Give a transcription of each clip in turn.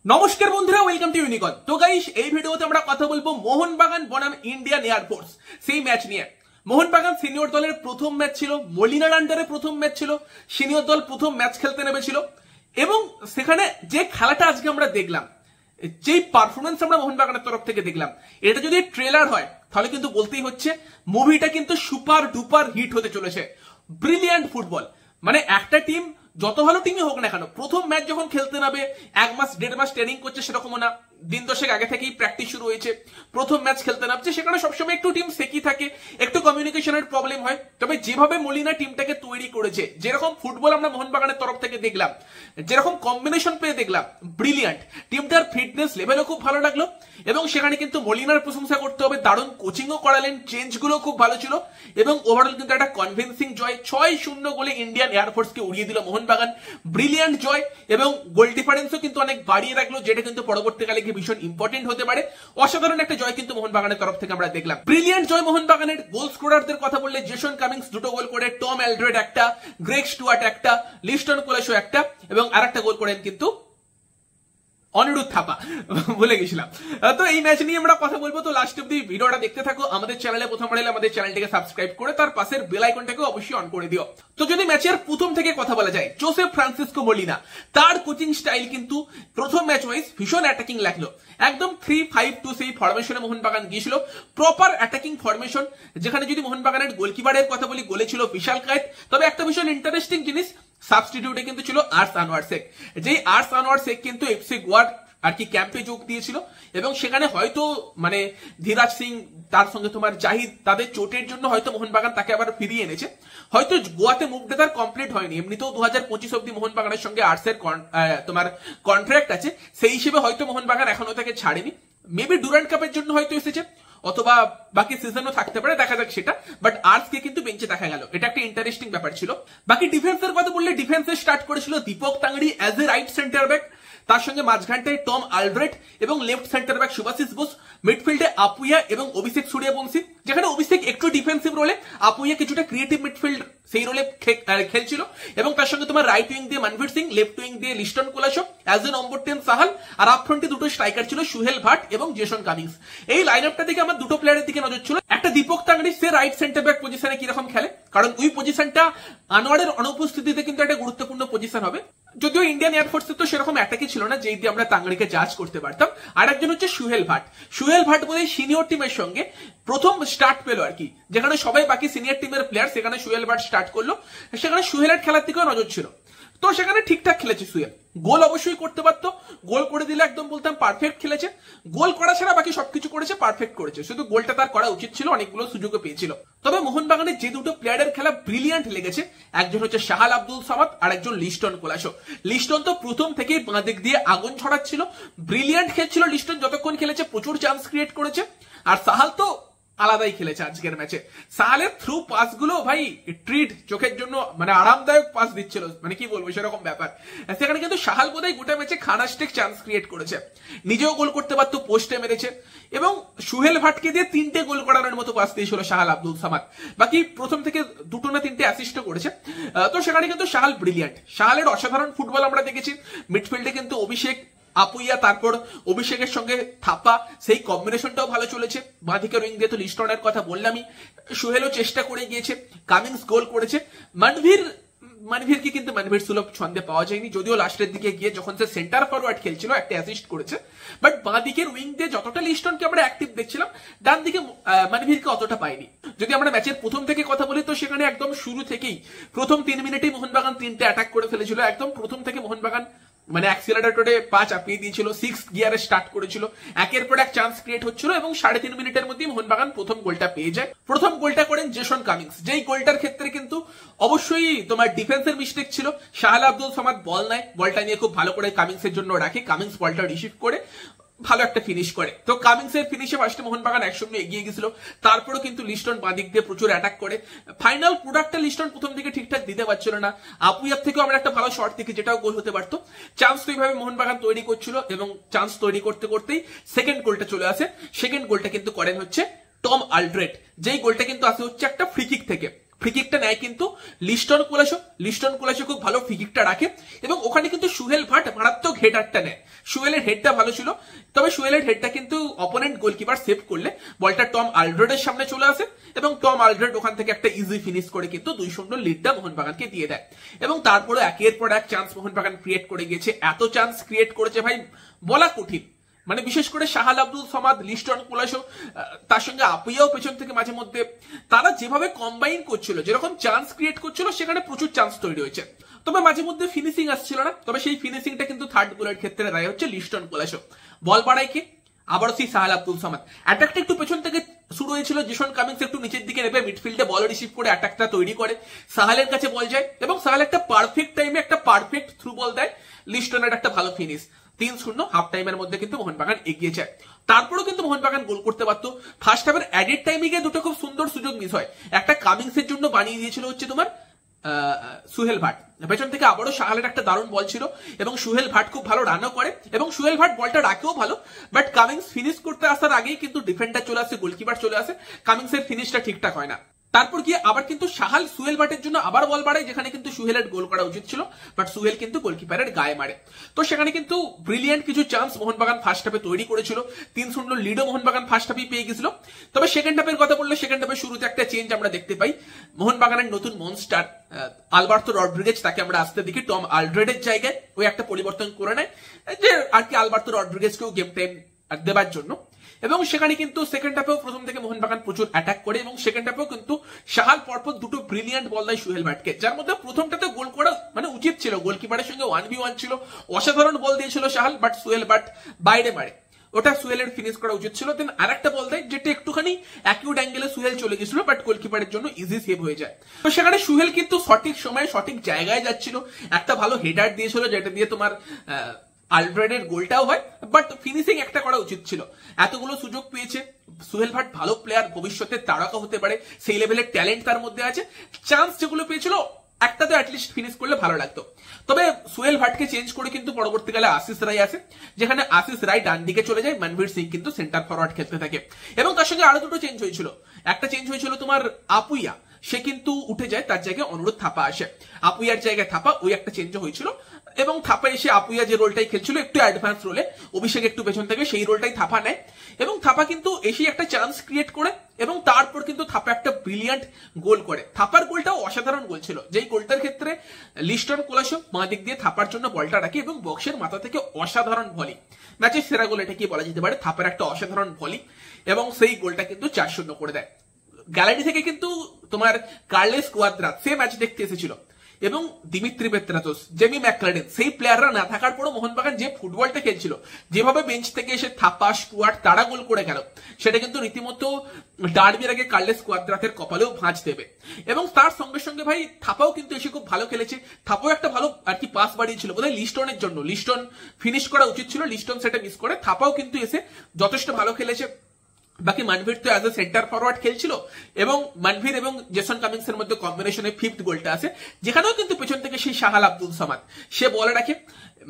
নমস্কার বন্ধুরা, welcome to ইউনিকন। তো গাইস, এই ভিডিওতে আমরা কথা বলবো মোহনবাগান বনাম ইন্ডিয়ান এয়ারফোর্স সেই ম্যাচ নিয়ে। মোহনবাগান সিনিয়র দলের প্রথম ম্যাচ ছিল, মলিনার আন্ডারে প্রথম ম্যাচ ছিল, সিনিয়র দল প্রথম ম্যাচ খেলতে নেমেছিল এবং সেখানে যে খেলাটা আজকে আমরা দেখলাম, যেই পারফরমেন্স আমরা মোহনবাগানের তরফ থেকে দেখলাম, এটা যদি ট্রেলার হয় তাহলে কিন্তু বলতেই হচ্ছে মুভিটা কিন্তু সুপার ডুপার হিট হতে চলেছে। ব্রিলিয়ান্ট ফুটবল, মানে একটা টিম যত ভালো টিমই হোক না কেন, প্রথম ম্যাচ যখন খেলতে নামে 1 মাস 1.5 মাস ট্রেনিং করছে সেরকমও না, দিন দশেক আগে থেকেই প্র্যাকটিস শুরু হয়েছে, প্রথম ম্যাচ খেলতে নামছে, সেখানে সবসময় একটু টিম সেকি থাকে, একটু কমিউনিকেশনের প্রবলেম হয়। তবে যেভাবে মলিনা টিমটাকে তৈরি করেছে, যেরকম ফুটবল আমরা মোহনবাগানের তরফ থেকে দেখলাম, যেরকম কম্বিনেশন পেয়ে দেখলাম, ব্রিলিয়ান্ট। টিমটার ফিটনেস লেভেলও খুব ভালো লাগলো এবং সেখানে কিন্তু মলিনার প্রশংসা করতে হবে, দারুণ কোচিংও করালেন, চেঞ্জগুলো খুব ভালো ছিল এবং ওভারঅল কিন্তু একটা কনভিন্সিং জয়। 6-0 গোলে ইন্ডিয়ান এয়ারফোর্সকে উড়িয়ে দিল মোহনবাগান। ব্রিলিয়ান্ট জয় এবং গোল ডিফারেন্সও কিন্তু অনেক বাড়িয়ে রাখলো, যেটা কিন্তু পরবর্তীকালে ভীষণ ইম্পর্টেন্ট হতে পারে। অসাধারণ একটা জয় কিন্তু মোহনবাগানের তরফ থেকে আমরা দেখলাম। ব্রিলিয়ান্ট জয় মোহনবাগানের। গোল স্কোরারদের কথা বললে জেসন কামিংস 2টো গোল করে, টম অ্যালড্রেড একটা, গ্রেগ স্টুয়ার্ট একটা, লিস্টন কোলাসো একটা এবং আরেকটা গোল করেন কিন্তু অনিরুদ্ধ থাপা, বলে গেছিলাম। তো এই ম্যাচ নিয়ে আমরা কথা বলবো, তো লাস্ট অব্দি ভিডিওটা দেখতে থাকো। আমাদের চ্যানেলে প্রথমবার এলে আমাদের চ্যানেলটিকে সাবস্ক্রাইব করে তার পাশের বেল আইকনটাকে অবশ্যই অন করে দিও। তো যদি ম্যাচের প্রথম থেকে কথা বলা যায়, জোসেফ ফ্রান্সিসকো মলিনা, তার কোচিং স্টাইল কিন্তু প্রথম ম্যাচ ওয়াইজ ভীষণ অ্যাটাকিং লাগলো। একদম 3-5-2 সেই ফরমেশনে মোহনবাগান গিয়েছিল, প্রপার অ্যাটাকিং ফরমেশন। যেখানে যদি মোহনবাগানের গোলকিপারের কথা বলি, গোলে ছিল বিশাল কায়েত। তবে একটা ভীষণ ইন্টারেস্টিং জিনিস, সাবস্টিটিউটে কিন্তু ছিল আর্স আনোয়ার শেখ। যেই আর্স আনোয়ার শেখ কিন্তু এফসি গোয়ার আর কি ক্যাম্পে যোগ দিয়েছিল এবং সেখানে হয়তো মানে ধীরাজ সিং, তার সঙ্গে তোমার জাহিদ, তাদের চোটের জন্য হয়তো মোহনবাগান তাকে আবার ফিরিয়ে এনেছে। হয়তো গোয়াতে মুভটা তার কমপ্লিট হয়নি, এমনিতেও 2025 অব্দি মোহনবাগানের সঙ্গে আর্টসের তোমার কন্ট্রাক্ট আছে, সেই হিসেবে হয়তো মোহনবাগান এখনো তাকে ছাড়েনি। মেবি ডুরান্ড কাপের জন্য হয়তো এসেছে, অথবা বাকি সিজনও থাকতে পারে, দেখা যাক সেটা। বাট আর্টসকে কিন্তু বেঞ্চে দেখা গেল, এটা একটা ইন্টারেস্টিং ব্যাপার ছিল। বাকি ডিফেন্সের কথা বললে, ডিফেন্সে স্টার্ট করেছিল Deepak Tangri as a right centre back, তার সঙ্গে মাঝখানটায় টম আলড্রেট এবং left centre back Subhasish Bose, মিডফিল্ডে আপুইয়া এবং অভিষেক সূর্যবংশী। যেখানে অভিষেক একটু ডিফেন্সিভ রোলে, আপুইয়া কিছুটা ক্রিয়েটিভ মিডফিল্ড সেই রোলে খেলছিল এবং তার সঙ্গে তোমার রাইট উইং দিয়ে মনভীর সিং, লেফট উইং দিয়ে Liston Colaco, as a number 10 Sahal, আর আপ ফ্রন্টে দুটো স্ট্রাইকার ছিল সুহেল ভাট এবং জেসন কামিংস। এই লাইন আপটা থেকে আমার দুটো প্লেয়ারের দিকে নজর ছিল। একটা দীপক তাংড়ি, সে রাইট সেন্টার ব্যাক পজিশনে কিরকম খেলে, কারণ ওই পজিশনটা আনোয়ারের অনুপস্থিতিতে কিন্তু একটা গুরুত্বপূর্ণ পজিশন হবে। যদিও ইন্ডিয়ান এয়ারফোর্সে তো সেরকম অ্যাটাকই ছিল না যেই দিয়ে আমরা তাংড়িকে জাজ করতে পারতাম। আর একজন হচ্ছে সুহেল ভাট। সুহেল ভাট বলে সিনিয়র টিমের সঙ্গে প্রথম স্টার্ট পেলো আর কি, যেখানে সবাই বাকি সিনিয়র টিমের প্লেয়ার, সেখানে সুহেল ভাট স্টার্ট করলো। সেখানে সুহেলের খেলার দিকেও নজর ছিল, তো সেখানে ঠিকঠাক খেলেছে সুহেল। গোল অবশ্যই করতে পারতো, গোল করে দিলে একদম বলতাম পারফেক্ট খেলেছে। গোল করা ছাড়া বাকি সবকিছু করেছে, পারফেক্ট করেছে, শুধু গোলটা তার করা উচিত ছিল, অনেকগুলো সুযোগও পেয়েছিল। তবে মোহনবাগানের যে দুটো প্লেয়ারের খেলা ব্রিলিয়ান্ট লেগেছে, একজন হচ্ছে শাহাল আব্দুল সামাদ আর একজন লিস্টন কোলাসো। লিস্টন তো প্রথম থেকেই বাঁ দিক দিয়ে আগুন ছড়াচ্ছিল, ব্রিলিয়ান্ট খেলছিল লিস্টন, যতক্ষণ খেলেছে প্রচুর চান্স ক্রিয়েট করেছে। আর সাহাল তো আলাদাই খেলেছে আজকের ম্যাচে। সাহালের থ্রু পাস গুলো ভাই ট্রিট, চোখের জন্য মানে আরামদায়ক পাস দিচ্ছিল, মানে কি বলবো সেরকম ব্যাপার। সেখানে কিন্তু সাহাল বোধহয় গোটা ম্যাচে খানাস্টেক চান্স ক্রিয়েট করেছে, নিজেও গোল করতে পারতো, পোস্টে মেরেছে এবং সুহেল ভাটকে দিয়ে 3টে গোল করানোর মতো পাস দিয়েছিল শাহাল আব্দুল সামাদ। বাকি প্রথম থেকে 2টো না 3টে অ্যাসিস্টও করেছে। তো সেখানে কিন্তু শাহাল ব্রিলিয়ান্ট, শাহালের অসাধারণ ফুটবল আমরা দেখেছি। মিডফিল্ডে কিন্তু অভিষেক, আপুইয়া, তারপর অভিষেকের সঙ্গে থাপা, সেই কম্বিনেশনটাও ভালো চলেছে। বাঁদিকের উইং দিয়ে তো লিস্টনের কথা বললামই, সুহেলও চেষ্টা করে গিয়েছে, কামিংস গোল করেছে। মনভীরকে কিন্তু মনভীর সুলভ ছন্দে পাওয়া যায়নি, যদিও লাস্টের দিকে গিয়ে যখন সে সেন্টার ফরওয়ার্ড খেলছিল একটা অ্যাসিস্ট করেছে। বাট বাঁদিকের উইং দিয়ে যতটা লিস্টনকে আমরা অ্যাক্টিভ দেখছিলাম, ডান দিকে মনভীরকে অতটা পাইনি। যদি আমরা ম্যাচের প্রথম থেকে কথা বলি, তো সেখানে একদম শুরু থেকেই প্রথম 3 মিনিটেই মোহনবাগান 3টে অ্যাটাক করে ফেলেছিল। একদম প্রথম থেকে মোহনবাগান মানে অ্যাক্সিলারেটরে পা চাপিয়ে দিয়েছিল, 6 গিয়ারে স্টার্ট করেছিল, একের পর এক চান্স ক্রিয়েট হচ্ছিল এবং 3.5 মিনিটের মধ্যে মোহনবাগান প্রথম গোলটা পেয়ে যায়। প্রথম গোলটা করেন জেসন কামিংস, যেই গোলটার ক্ষেত্রে কিন্তু অবশ্যই তোমার ডিফেন্সের মিস্টেক ছিল। শাহাল আব্দুল সামাদ বল নেয়, বলটা নিয়ে খুব ভালো করে কামিংসের জন্য রাখে, কামিংস বলটা রিসিভ করে ভালো একটা ফিনিশ করে। তো কামিংসের ফিনিশে ফার্স্টে মোহনবাগান 1-0 এগিয়ে গেছিল, তারপরেও কিন্তু লিস্টন বাঁদিক দিয়ে প্রচুর অ্যাটাক করে। ফাইনাল প্রোডাক্টটা লিস্টন প্রথম দিকে ঠিকঠাক দিতে পারছিল না। আপুইয়ার থেকেও আমরা একটা ভালো শট দেখি, যেটাও গোল হতে পারতো। চান্স তো এইভাবে মোহনবাগান তৈরি করছিল এবং চান্স তৈরি করতে করতেই সেকেন্ড গোলটা চলে আসে। সেকেন্ড গোলটা কিন্তু করেন হচ্ছে টম আলড্রেট, যেই গোলটা কিন্তু আসে হচ্ছে একটা ফ্রি কিক থেকে। ফ্রিকিকটা নেয় কিন্তু লিস্টন কোলাসো খুব ভালো ফ্রিকিকটা রাখে এবং ওখানে কিন্তু সুহেল ভাট মারাত্মক হেডারটা নেয়। সুহেলের হেডটা ভালো ছিল, তবে সুহেলের হেডটা কিন্তু অপোনেন্ট গোলকিপার সেভ করলে বলটা টম আলড্রেডের সামনে চলে আসে এবং টম আলড্রেড ওখান থেকে একটা ইজি ফিনিশ করে কিন্তু 2-0 লিডটা মোহনবাগানকে দিয়ে দেয়। এবং তারপরে একের পর এক চান্স মোহনবাগান ক্রিয়েট করে গেছে, এত চান্স ক্রিয়েট করেছে ভাই বলা কঠিন। মানে বিশেষ করে শাহাল আব্দুল সমাদ, লিস্টন কোলাসো, তার সঙ্গে আপুইয়াও পেছন থেকে মাঝে মধ্যে তারা যেভাবে কম্বাইন করছিল, যেরকম চান্স ক্রিয়েট করছিল সেখানে প্রচুর চান্স তৈরি হয়েছে, তবে মাঝে মধ্যে ফিনিশিং আসছিল না। তবে সেই ফিনিশিংটা কিন্তু থার্ড গোলের ক্ষেত্রে রায় হচ্ছে লিস্টন কোলাসো। বল বাড়ায় কি আবারও সেই শাহাল আব্দুল সমাদ, অ্যাটাকটা একটু পেছন থেকে শুরু হয়েছিল, জেসন কামিন্স একটু নিচের দিকে নেবে মিডফিল্ডে বল রিসিভ করে অ্যাটাকটা তৈরি করে, সাহালের কাছে বল যায় এবং সাহাল একটা পারফেক্ট টাইমে একটা পারফেক্ট থ্রু বল দেয়, লিস্টনের একটা ভালো ফিনিশ। 3-0 হাফ টাইমের মধ্যে কিন্তু মোহনবাগান এগিয়ে যায়। তারপরেও কিন্তু মোহনবাগান গোল করতে পারতো। ফার্স্ট হাফের অ্যাডেড টাইমে গিয়ে দুটো খুব সুন্দর সুযোগ মিস হয়। একটা কামিংসের জন্য বানিয়ে দিয়েছিল হচ্ছে তোমার সুহেল ভাট, পেছন থেকে আবারও শাহালের একটা দারুণ বল ছিল এবং সুহেল ভাট খুব ভালো রানও করে এবং সুহেল ভাট বলটা রাখেও ভালো, বাট কামিংস ফিনিশ করতে আসার আগেই কিন্তু ডিফেন্ডার চলে আসে, গোলকিপার চলে আসে, কামিংসের ফিনিশটা ঠিকঠাক হয় না। তারপর গিয়ে আবার কিন্তু শাহাল সুহেল ভাটের জন্য আবার বল বাড়ায়, যেখানে কিন্তু সুহেলের গোল করা উচিত ছিল, বাট সুহেল কিন্তু গোলকিপারের গায়ে মারে। তো সেখানে কিন্তু ব্রিলিয়ান্ট কিছু চান্স মোহনবাগান ফার্স্ট হাফে তৈরি করেছিল, 3-0 লিডও মোহনবাগান ফার্স্ট হাফে পেয়ে গেছিল। তবে সেকেন্ড হাফের কথা বললে সেকেন্ড হাফের শুরুতে একটা চেঞ্জ আমরা দেখতে পাই, মোহনবাগানের নতুন মনস্টার আলবার্তো রড্রিগেজ, তাকে আমরা আসতে দেখি টম আলড্রেডের জায়গায়, ওই একটা পরিবর্তন করে নেয় যে আর কি আলবার্তো রড্রিগেজকেও গেম টাইম দেবার জন্য। এবং সেখানে কিন্তু সেকেন্ড হাফেও প্রথম থেকে মোহনবাগান প্রচুর অ্যাটাক করে এবং সেকেন্ড হাফেও কিন্তু শাহাল পরপর দুটো ব্রিলিয়ান্ট বল দেয় সুহেল ভাটকে, যার মধ্যে প্রথমটাতে গোল করা মানে উচিত ছিল, গোলকিপারের সঙ্গে 1v1 ছিল, অসাধারণ বল দিয়েছিল শাহাল, বাট সুহেল ভাট বাইরে মারে, ওটা সুহেলের ফিনিশ করা উচিত ছিল। দেন আরেকটা বল দেয় যেটা একটুখানি অ্যাকিউট অ্যাঙ্গেলে সুহেল চলে গেছিল, বাট গোলকিপারের জন্য ইজি সেভ হয়ে যায়। তো সেখানে সুহেল কিন্তু সঠিক সময়ে সঠিক জায়গায় যাচ্ছিল, একটা ভালো হেডার দিয়েছিল যেটা দিয়ে তোমার আলড্রেডের গোলটাও হয়, বাট ফিনিশিং একটা করা উচিত ছিল। এতগুলো সুযোগ পেয়েছে, সুহেল ভাট ভালো প্লেয়ার, ভবিষ্যতে তারকা হতে পারে, সেই লেভেলের ট্যালেন্ট তার মধ্যে আছে, চান্স যেগুলো পেয়েছিল একটা তো অ্যাটলিস্ট ফিনিশ করলে ভালো লাগতো। তবে সুহেল ভাটকে চেঞ্জ করে কিন্তু পরবর্তীকালে আশিস রায় আসে, যেখানে আশিস রায় ডান দিকে চলে যায়, মনভীর সিং কিন্তু সেন্টার ফরওয়ার্ড খেলতে থাকে এবং তার সঙ্গে আরো দুটো চেঞ্জ হয়েছিল। একটা চেঞ্জ হয়েছিল তোমার আপুইয়া, সে কিন্তু উঠে যায়, তার জায়গায় অনুরোধ থাপা আসে, আপুইয়ার জায়গায় থাপা, ওই একটা চেঞ্জ হয়েছিল। এবং থাপা এসে আপুইয়া যে রোলটাই খেলছিল একটু অ্যাডভান্স রোলে, অভিষেক একটু পেছন থেকে, সেই রোলটাই থাপা নেয় এবং থাপা কিন্তু এসে একটা চান্স ক্রিয়েট করে এবং তারপর কিন্তু থাপা একটা ব্রিলিয়ান্ট গোল করে। থাপার গোলটাও অসাধারণ গোল ছিল, যেই গোলটার ক্ষেত্রে লিস্টন কোলাসো বাঁ দিক দিয়ে থাপার জন্য বলটা রাখে এবং বক্সের মাথা থেকে অসাধারণ ভলি, ম্যাচের সেরা গোল এটা কি বলা যেতে পারে, থাপার একটা অসাধারণ ভলি এবং সেই গোলটা কিন্তু 4-0 করে দেয়। গ্যালারি থেকে কিন্তু তোমার কার্লেস কোয়াদ্রাত সে ম্যাচ দেখতে এসেছিল এবং দিমিত্রি পেত্রাতোস, জেমি ম্যাকলারেন, সেই প্লেয়াররা না থাকার পরও মোহনবাগান যে ফুটবলটা খেলছিল, যেভাবে বেঞ্চ থেকে এসে থাপা, স্টুয়ার্ট তারা গোল করে গেল, সেটা কিন্তু রীতিমতো ডার্বির আগে কার্লেস কোয়াদ্রাতের কপালেও ভাঁজ দেবে। এবং তার সঙ্গে সঙ্গে ভাই থাপাও কিন্তু এসে খুব ভালো খেলেছে, থাপাও একটা ভালো আর কি পাস বাড়িয়েছিল বোধহয় লিস্টনের জন্য, লিস্টন ফিনিশ করা উচিত ছিল, লিস্টন সেটা মিস করে, থাপাও কিন্তু এসে যথেষ্ট ভালো খেলেছে। বাকি মনভীর তো অ্যাজ এ সেন্টার ফরওয়ার্ড খেলছিল এবং মনভীর এবং জেসন কামিংস এর মধ্যে কম্বিনেশনে ফিফথ গোলটা আছে, যেখানেও কিন্তু পেছন থেকে সেই শাহাল আব্দুল সামাদ সে বল রাখে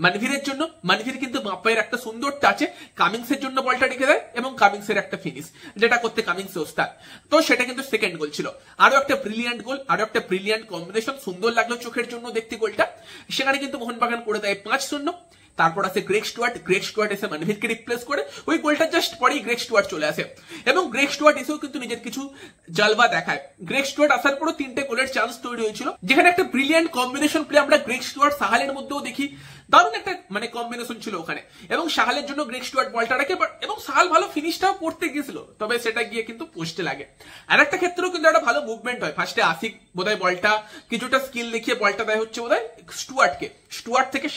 মনভীরের জন্য, মনভীর কিন্তু বাপ্পায়ের একটা সুন্দর টাচে কামিংসের জন্য বলটা রেখে দেয় এবং কামিংসের একটা ফিনিশ, যেটা করতে কামিংস ওস্তাদ, তো সেটা কিন্তু সেকেন্ড গোল ছিল। আরো একটা ব্রিলিয়ান্ট গোল, আরো একটা ব্রিলিয়ান্ট কম্বিনেশন, সুন্দর লাগলো চোখের জন্য দেখতে গোলটা। সেখানে কিন্তু মোহনবাগান করে দেয় 5-0। তারপর আছে গ্রেগ স্টুয়ার্ট এসে মনভীরকে রিপ্লেস করে, ওই গোলটা জাস্ট পরেই গ্রেগ স্টুয়ার্ট চলে আসে এবং গ্রেগ স্টুয়ার্ট এসেও কিন্তু নিজের কিছু জলবা দেখায়। গ্রেগ স্টুয়ার্ট আসার পরও 3টে গোলের চান্স তৈরি হয়েছিল, যেখানে একটা ব্রিলিয়ান্ট কম্বিনেশন প্লে আমরা গ্রেগ স্টুয়ার্ট সাহালের মধ্যেও দেখি, দারুণ একটা মানে কম্বিনেশন ছিল ওখানে এবং সাহালের জন্য গ্রেগ স্টুয়ার্ট বলটা রাখে এবং সাহাল ভালো ফিনিশটাও করতে গিয়েছিল, তবে সেটা গিয়ে কিন্তু পোস্টে লাগে। আর একটা ক্ষেত্রেও কিন্তু একটা ভালো মুভমেন্ট হয়, ফার্স্টে আসিক বোধহয় বলটা কিছুটা স্কিল দেখিয়ে বলটা দেয় হচ্ছে বোধহয় স্টুয়ার্টকে, স্টুয়ার্ট থেকে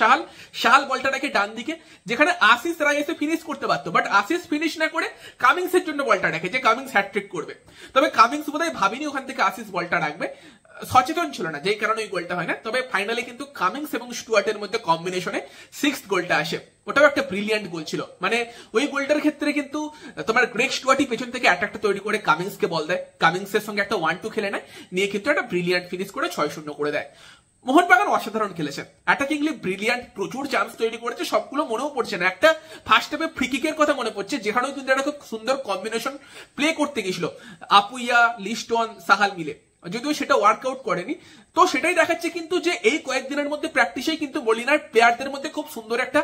শাহাল বলটা রাখে ডান দিকে, যেখানে আশিস রায় এসে ফিনিশ করতে পারতো, বাট আশিস ফিনিশ না করে কামিংস এর জন্য বলটা রাখে যে কামিংস হ্যাটট্রিক করবে, তবে কামিংস বোধহয় ভাবিনি ওখান থেকে আশিস বলটা রাখবে, সচেতন ছিল না, যেই কারণে ওই গোলটা হয় না। তবে ফাইনালি কিন্তু কামিংস এবং স্টুয়ার্টের মধ্যে কম্বিনেশনে 6th গোলটা আসে, ওটাও একটা ব্রিলিয়ান্ট গোল ছিল। মানে ওই গোলটার ক্ষেত্রে কিন্তু তোমার গ্রেগ স্টুয়ার্টই পেছন থেকে অ্যাটাকটা তৈরি করে কামিংসকে বল দেয়, কামিংসের সঙ্গে একটা 1-2 খেলে নেয়, নিয়ে কিন্তু একটা ব্রিলিয়ান্ট ফিনিশ করে 6-0 করে দেয়। মোহনবাগান অসাধারণ খেলেছে, অ্যাটাকিংলি ব্রিলিয়ান্ট, প্রচুর চান্স তৈরি করেছে, সবগুলো মনেও পড়ছে না। একটা ফার্স্ট হাফে ফ্রি কিকের কথা মনে পড়ছে, যেখানেও কিন্তু একটা খুব সুন্দর কম্বিনেশন প্লে করতে গেছিল আপুইয়া, লিস্টন, সাহাল মিলে, যদিও সেটা ওয়ার্কআউট করেনি। তো সেটাই দেখাচ্ছে কিন্তু যে এই কয়েকদিনের মধ্যে প্র্যাকটিসেই কিন্তু মলিনার প্লেয়ারদের মধ্যে খুব সুন্দর একটা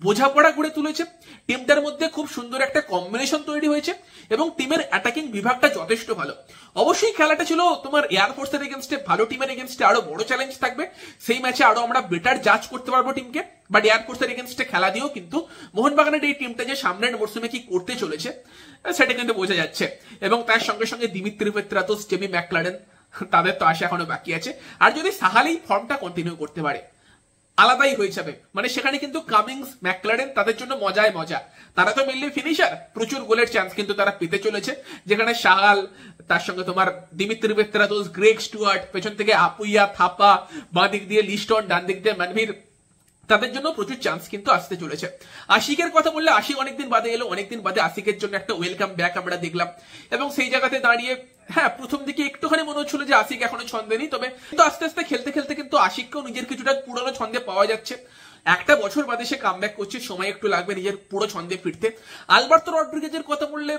বোঝাপড়া গড়ে তুলেছে, টিমটার মধ্যে খুব সুন্দর একটা কম্বিনেশন তৈরি হয়েছে এবং টিমের অ্যাটাকিং বিভাগটা যথেষ্ট ভালো। অবশ্যই খেলাটা ছিল তোমার এয়ারফোর্সের এগেনস্টে, ভালো টিমের এগেনস্টে আরো বড় চ্যালেঞ্জ থাকবে, সেই ম্যাচে আরো আমরা বেটার জাজ করতে পারবো টিমকে। বাট এয়ারফোর্সের এগেনস্টে খেলা দিয়েও কিন্তু মোহনবাগানের এই টিমটা যে সামনের মরশুমে কি করতে চলেছে সেটা কিন্তু বোঝা যাচ্ছে। এবং তার সঙ্গে সঙ্গে দিমিত্রি পেত্রাতোস, জেমি ম্যাকলারেন, তাদের তো আসা এখনো বাকি আছে। আর যদি সাহালেই ফর্মটা কন্টিনিউ করতে পারে আলাদাই হয়ে যাবে, মানে সেখানে কিন্তু কামিংস, ম্যাকলারেন তাদের জন্য মজায় মজা। তারা তো মেনলি ফিনিশার, প্রচুর গোলের চান্স কিন্তু তারা পেতে চলেছে, যেখানে সাহাল, তার সঙ্গে তোমার দিমিত্রি পেত্রাতোস, গ্রেগ স্টুয়ার্ট, পেছন থেকে আপুইয়া, থাপা, বাঁ দিক দিয়ে লিস্টন, ডান দিক দিয়ে মানভীর, তাদের জন্য প্রচুর চান্স কিন্তু আসতে চলেছে। আশিকের কথা বললে আশিক অনেকদিন বাদে এলো, অনেকদিন বাদে আশিকের জন্য একটা ওয়েলকাম ব্যাক আমরা দেখলাম। এবং সেই জায়গাতে দাঁড়িয়ে হ্যাঁ প্রথম দিকে একটুখানি মনে হচ্ছিল যে আশিক এখনো ছন্দে নেই, তবে কিন্তু আস্তে আস্তে খেলতে খেলতে কিন্তু আশিককেও নিজের কিছুটা পুরনো ছন্দে পাওয়া যাচ্ছে। একটা বছর বাদে সে কামব্যাক করছে, সময় একটু লাগবে নিজের পুরো ছন্দে ফিরতে। আলবার্তো রড্রিগেজের কথা বললে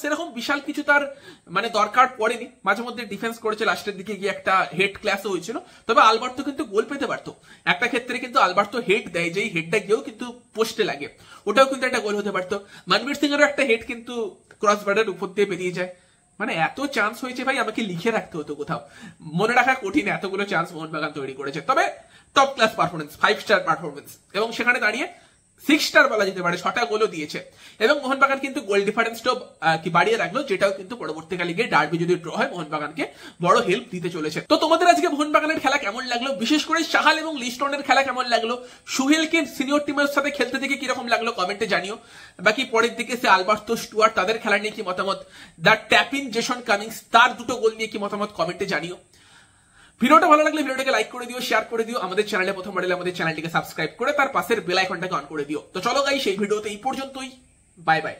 সেরকম বিশাল কিছু তার মানে দরকার পড়েনি, মাঝে মধ্যে ডিফেন্স করেছে, লাস্টের দিকে গিয়ে একটা হেড ক্লাসও হয়েছিল। তবে আলবার্তো কিন্তু গোল পেতে পারতো, একটা ক্ষেত্রে কিন্তু আলবার্তো হেড দেয়, যেই হেডটা গিয়েও কিন্তু পোস্টে লাগে, ওটাও কিন্তু একটা গোল হতে পারতো। মনবীর সিং এরও একটা হেড কিন্তু ক্রস বারের উপর দিয়ে বেরিয়ে যায়। মানে এত চান্স হয়েছে ভাই, আমাকে লিখে রাখতে হতো কোথাও, মনে রাখা কঠিন এতগুলো চান্স মোহনবাগান তৈরি করেছে। তবে top class performance, 5 star performance, এবং সেখানে দাঁড়িয়ে 6 স্টার বলা যেতে পারে, 6টা গোলও দিয়েছে। এবং মোহনবাগান কিন্তু গোল ডিফারেন্সটাও কি বাড়িয়ে রাখলো, যেটাও কিন্তু পরবর্তীকালে গিয়ে ডার্বি যদি ড্র হয় মোহনবাগানকে বড় হেল্প দিতে চলেছে। তো তোমাদের আজকে মোহনবাগানের খেলা কেমন লাগলো, বিশেষ করে সাহাল এবং লিস্টনের খেলা কেমন লাগলো, সুহেলকে সিনিয়র টিমের সাথে খেলতে দেখে কিরকম লাগলো কমেন্টে জানিও। বাকি পরের দিকে সে আলবার্তো, স্টুয়ার্ট, তাদের খেলা নিয়ে কি মতামত, দ্য ট্যাপিন জেসন কামিংস তার দুটো গোল নিয়ে কি মতামত কমেন্টে জানিও। ভিডিওটা ভালো লাগলে ভিডিওটাকে লাইক করে দিও, শেয়ার করে দিও, আমাদের চ্যানেলে প্রথমবার এলে আমাদের চ্যানেলটিকে সাবস্ক্রাইব করে তার পাশের বেল আইকনটাকে অন করে দিও। তো চলো গাইস, এই ভিডিওতে এই পর্যন্তই, বাই বাই।